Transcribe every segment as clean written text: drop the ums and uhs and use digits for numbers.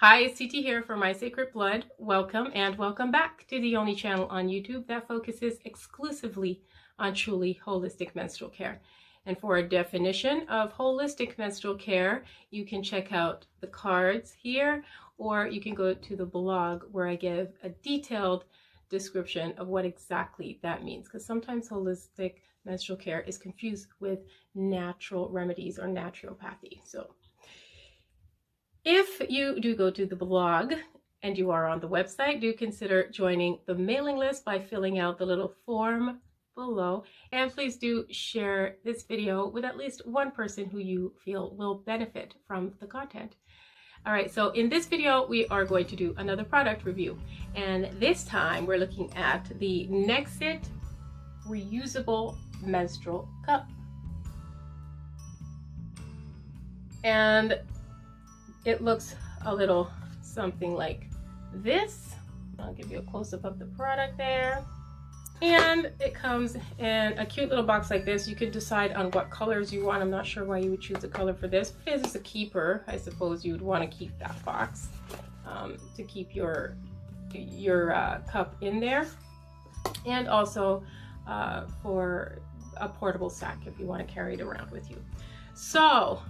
Hi, it's CT here for My Sacred Blood. Welcome and welcome back to the only channel on YouTube that focuses exclusively on truly holistic menstrual care. And for a definition of holistic menstrual care, you can check out the cards here, or you can go to the blog where I give a detailed description of what exactly that means, because sometimes holistic menstrual care is confused with natural remedies or naturopathy. So if you do go to the blog and you are on the website, do consider joining the mailing list by filling out the little form below. And please do share this video with at least one person who you feel will benefit from the content. All right, so in this video, we are going to do another product review. And this time we're looking at the NIXIT reusable menstrual cup. And it looks a little something like this. I'll give you a close-up of the product there. And it comes in a cute little box like this. You can decide on what colors you want. I'm not sure why you would choose a color for this. This is a keeper. I suppose you would want to keep that box to keep your cup in there. And also for a portable sack if you want to carry it around with you. So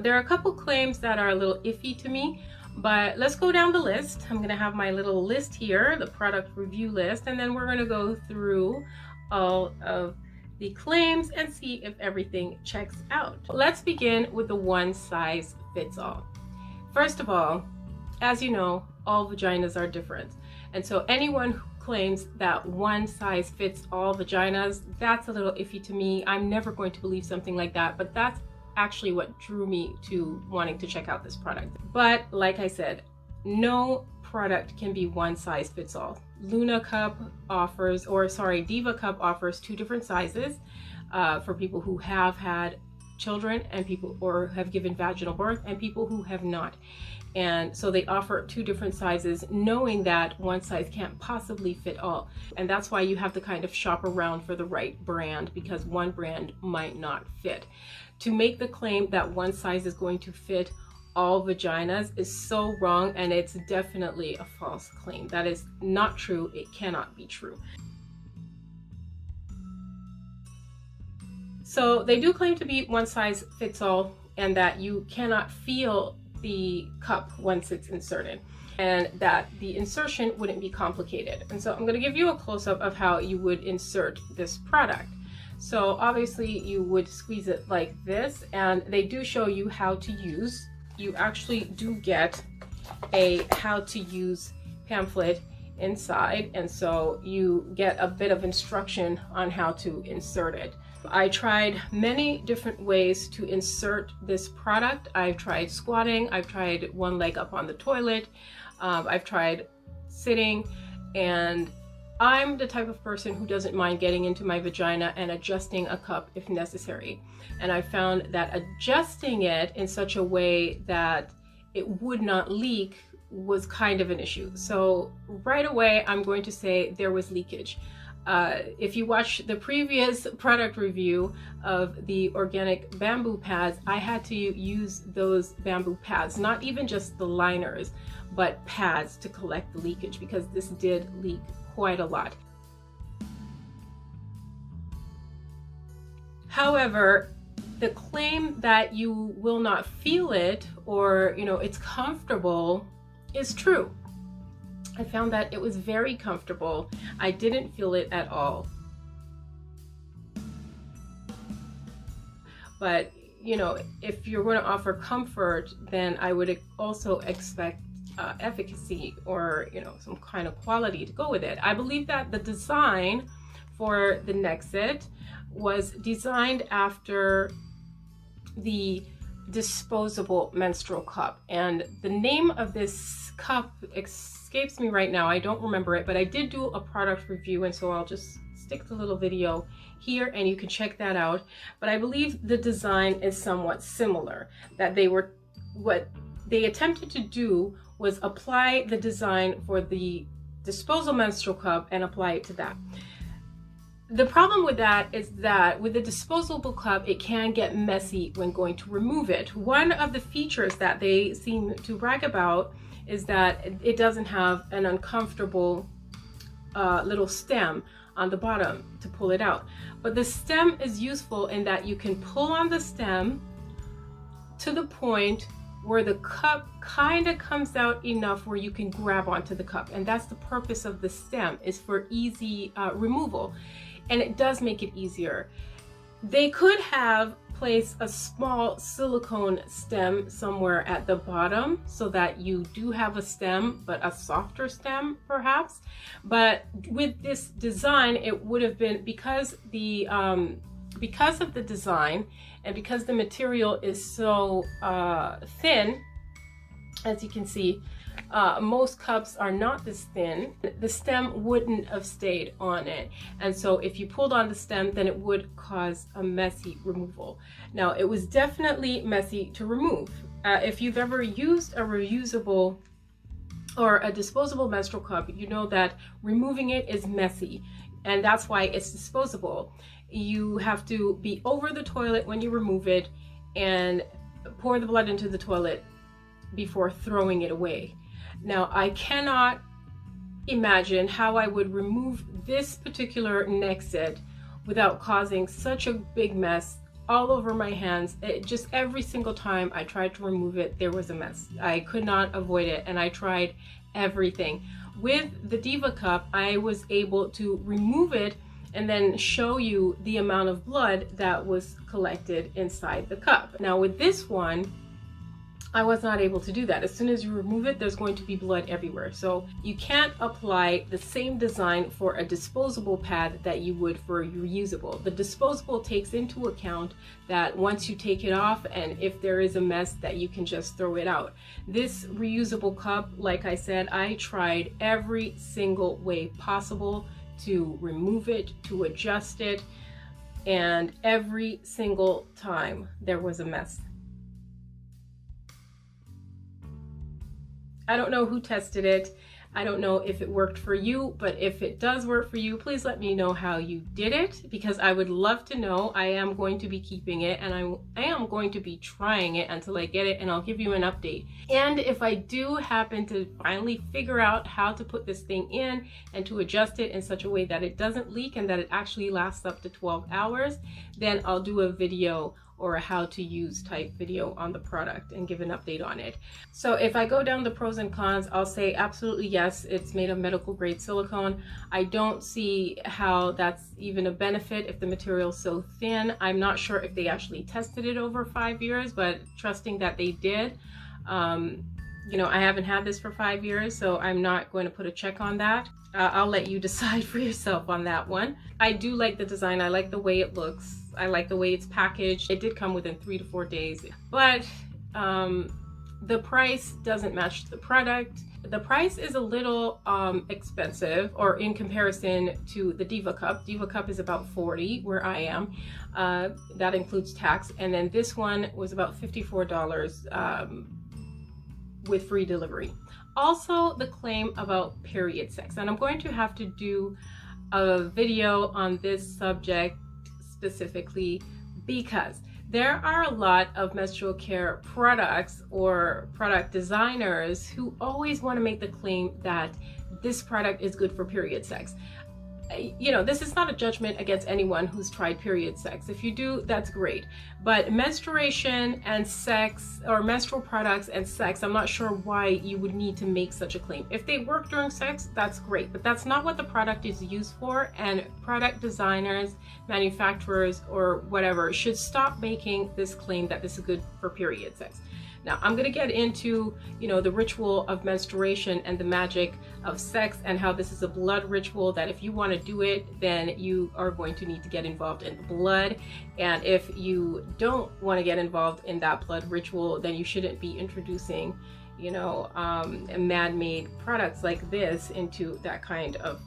there are a couple claims that are a little iffy to me, but let's go down the list. I'm going to have my little list here, the product review list, and then we're going to go through all of the claims and see if everything checks out. Let's begin with the one size fits all. First of all, as you know, all vaginas are different. And so anyone who claims that one size fits all vaginas, that's a little iffy to me. I'm never going to believe something like that, but that's actually what drew me to wanting to check out this product. But like I said, no product can be one size fits all. Lunar cup offers, Diva cup offers two different sizes for people who have had children and people or have given vaginal birth and people who have not. And so they offer two different sizes, knowing that one size can't possibly fit all. And that's why you have to kind of shop around for the right brand, because one brand might not fit. To make the claim that one size is going to fit all vaginas is so wrong, and it's definitely a false claim. That is not true. It cannot be true. So they do claim to be one size fits all, and that you cannot feel the cup once it's inserted, and that the insertion wouldn't be complicated. And so I'm going to give you a close-up of how you would insert this product. So obviously you would squeeze it like this, and they do show you how to use. You actually do get a how to use pamphlet inside, and so you get a bit of instruction on how to insert it. I tried many different ways to insert this product. I've tried squatting, I've tried one leg up on the toilet, I've tried sitting, and I'm the type of person who doesn't mind getting into my vagina and adjusting a cup if necessary. And I found that adjusting it in such a way that it would not leak was kind of an issue. So right away, I'm going to say there was leakage. If you watch the previous product review of the organic bamboo pads, I had to use those bamboo pads, not even just the liners, but pads to collect the leakage, because this did leak quite a lot. However, the claim that you will not feel it or, it's comfortable is true. I found that it was very comfortable. I didn't feel it at all. But, if you're going to offer comfort, then I would also expect efficacy or, some kind of quality to go with it. I believe that the design for the NIXIT was designed after the disposable menstrual cup. And the name of this cup escapes me right now. I don't remember it, but I did do a product review, and so I'll just stick the little video here and you can check that out. But I believe the design is somewhat similar, that what they attempted to do was apply the design for the disposable menstrual cup and apply it to that. The problem with that is that with the disposable cup, it can get messy when going to remove it. One of the features that they seem to brag about is that it doesn't have an uncomfortable little stem on the bottom to pull it out. But the stem is useful in that you can pull on the stem to the point where the cup kind of comes out enough where you can grab onto the cup. And that's the purpose of the stem, is for easy removal. And it does make it easier. They could have placed a small silicone stem somewhere at the bottom so that you do have a stem, but a softer stem perhaps. But with this design, it would have been, because of the design and because the material is so thin, as you can see, most cups are not this thin. The stem wouldn't have stayed on it, and so if you pulled on the stem, then it would cause a messy removal. Now, it was definitely messy to remove. If you've ever used a reusable or a disposable menstrual cup, you know that removing it is messy, and that's why it's disposable. You have to be over the toilet when you remove it and pour the blood into the toilet before throwing it away. Now, I cannot imagine how I would remove this particular NIXIT without causing such a big mess all over my hands. Just every single time I tried to remove it, there was a mess. I could not avoid it, and I tried everything. With the Diva cup, I was able to remove it and then show you the amount of blood that was collected inside the cup. Now, with this one, I was not able to do that. As soon as you remove it, there's going to be blood everywhere. So you can't apply the same design for a disposable pad that you would for a reusable. The disposable takes into account that once you take it off, and if there is a mess, that you can just throw it out. This reusable cup, like I said, I tried every single way possible to remove it, to adjust it, and every single time there was a mess. I don't know who tested it. I don't know if it worked for you, but if it does work for you, please let me know how you did it, because I would love to know. I am going to be keeping it, and I am going to be trying it until I get it, and I'll give you an update. And if I do happen to finally figure out how to put this thing in and to adjust it in such a way that it doesn't leak and that it actually lasts up to 12 hours, then I'll do a video or a how to use type video on the product and give an update on it. So if I go down the pros and cons, I'll say absolutely yes, it's made of medical grade silicone. I don't see how that's even a benefit if the material is so thin. I'm not sure if they actually tested it over 5 years, but trusting that they did. You know, I haven't had this for 5 years, so I'm not going to put a check on that. I'll let you decide for yourself on that one. I do like the design. I like the way it looks. I like the way it's packaged. It did come within 3 to 4 days, but the price doesn't match the product. The price is a little expensive, or in comparison to the Diva cup. Diva cup is about $40 where I am. That includes tax. And then this one was about $54 with free delivery. Also, the claim about period sex. And I'm going to have to do a video on this subject specifically, because there are a lot of menstrual care products or product designers who always want to make the claim that this product is good for period sex. You know, this is not a judgment against anyone who's tried period sex. If you do, that's great. But menstruation and sex, or menstrual products and sex, I'm not sure why you would need to make such a claim. If they work during sex, that's great, but that's not what the product is used for. And product designers, manufacturers, or whatever should stop making this claim that this is good for period sex. Now, I'm going to get into, you know, the ritual of menstruation and the magic of sex, and how this is a blood ritual that if you want to do it, then you are going to need to get involved in the blood. And if you don't want to get involved in that blood ritual, then you shouldn't be introducing, you know, man-made products like this into that kind of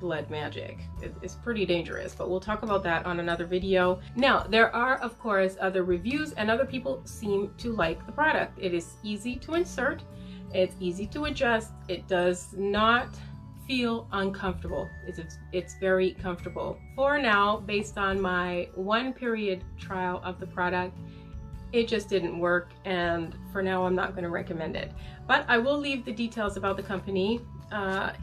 blood magic. It's pretty dangerous, but we'll talk about that on another video. Now, there are of course other reviews, and other people seem to like the product. It is easy to insert, it's easy to adjust, it does not feel uncomfortable. It's very comfortable. For now, based on my 1 period trial of the product, it just didn't work, and for now I'm not going to recommend it. But I will leave the details about the company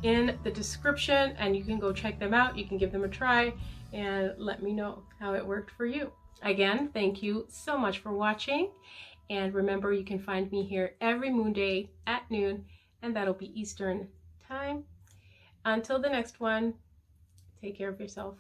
in the description, and you can go check them out. You can give them a try and let me know how it worked for you. Again, thank you so much for watching, and remember, you can find me here every moon day at noon, and that'll be Eastern time. Until the next one, take care of yourself.